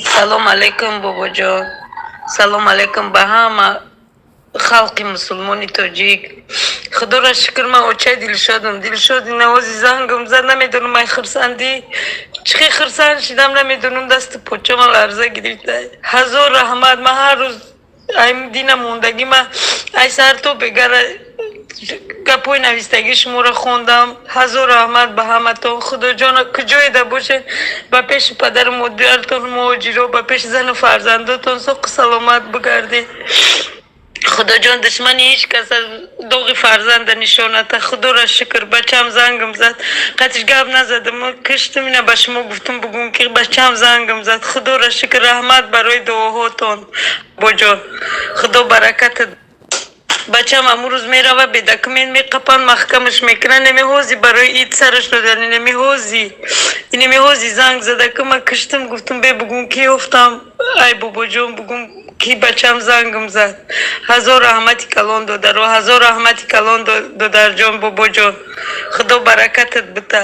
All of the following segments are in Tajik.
Салом алейкум бобоҷон. Салом алейкум ба ҳама халқи мусулмони тоҷик. Худоро шукр, ман очаи дилшодам. Дилшоди навози зангам зад, намедонам ай хурсандӣ чӣ хурсанд шидам, намедонам дасту почаам ларза гирифта. Ҳазор раҳмат. Ман ҳар рӯз ай дина мондагӣ ман ай сар то бегара гапои навистагӣ шуморо хондам. ҳазор раҳмат ба ҳаматон. худоҷон куҷоеда бошед ба пеши падару модартон муҳоҷиро, ба пеши зану фарзандотон соқу саломат бигардед. худоҷон душмани ҳеҷ кас аз доғи фарзанда нишоната. худоро шукр. бачаам зангам зад, қатиш гап назадам, киштам ина ба шумо гуфтам бугум ки бачаам зангам зад. худоро шукр. раҳмат барои дуоҳотон боҷон. худо баракатат. бачаам амрӯз мерава бе документ меқапанд, маҳкамаш мекунанд. немеҳози барои ид сараш додани немеҳози занг зада ки ман киштам, гуфтам бе бугум ки ёфтам. ай бобоҷон, бугум ки бачаам зангам зад. ҳазор раҳмати калон додаро, ҳазор раҳмати калон додарҷон бобоҷон. худо баракатат бита.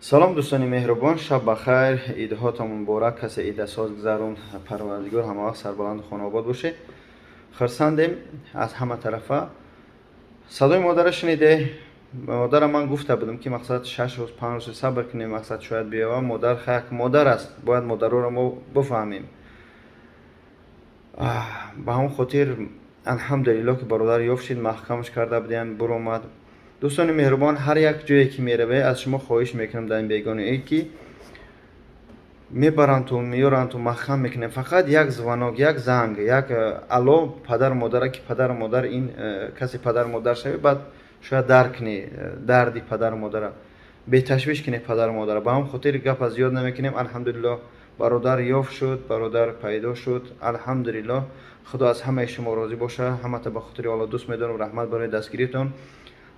салом дӯстони меҳрубон, шаб бахайр. идҳотон муборак. касе идасоз гузаронд, парвардигор ҳама вақт сарбаланду хонобод боше. хурсандем аз ҳама тарафа. садои модарро шуниде. модара ман гуфта будам ки мақсад 6 рӯз 5 рӯз сабр кунем, мақсад шояд биёва. модар хаяк модар аст, бояд модароро мо бифаҳмем. ба ҳамон хотир алҳамдулилло ки бародар ёфт шид, маҳкамаш карда будем, буромад. дӯстони меҳрубон, ҳар як ҷое ки мераве аз шумо хоҳиш мекунам дар ин бегонаӣ ки мебарандтон, меёрандтон, маҳкам мекунем. фақат як звонок, як занг, як алло падару модара ки падару модар ин каси падару модар шавӣ, баъд шояд дарк кунӣ дарди падару модара, беташвиш кунӣ падару модара. ба ҳамон хотир гапа зиёд намекунем. алҳамдулилло бародар ёфт шуд, бародар пайдо шуд. алҳамдулилло. худо аз ҳамаи шумо розӣ боша. ҳамата ба хотири алло дӯст медорам. раҳмат барои дастгиритон.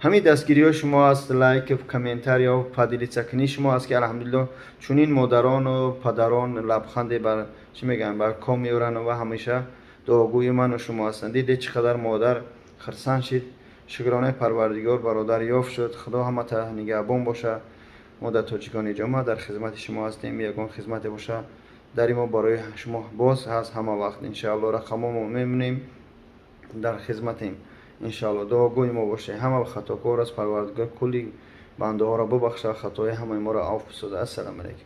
ҳамин дастгириҳои шумо аст, лайк, комментария, падилитсакунии шумо аст ки алҳамдулилло чунин модарону падарон лабханде бар чӣ мегӯянд бар ком меёранд ва ҳамеша дуогӯи ману шумо ҳастанд. дидед чӣ қадар модар хурсанд шид. шукронаи парвардигор, бародар ёфт шуд. худо ҳамата нигаҳбон боша. мо дар тоҷикони ҷома дар хизмати шумо ҳастем. ягон хизмате боша дари мо барои шумо боз ҳаст ҳама вақт. иншоалло рақамомо мемонем, дар хизматем. иншоалло дуогӯи мо бошед. ҳама хатокор аст. парвардигор кулли бандаҳоро бубахша, хатои ҳамаи моро афв бисозад. ассалому алайкум.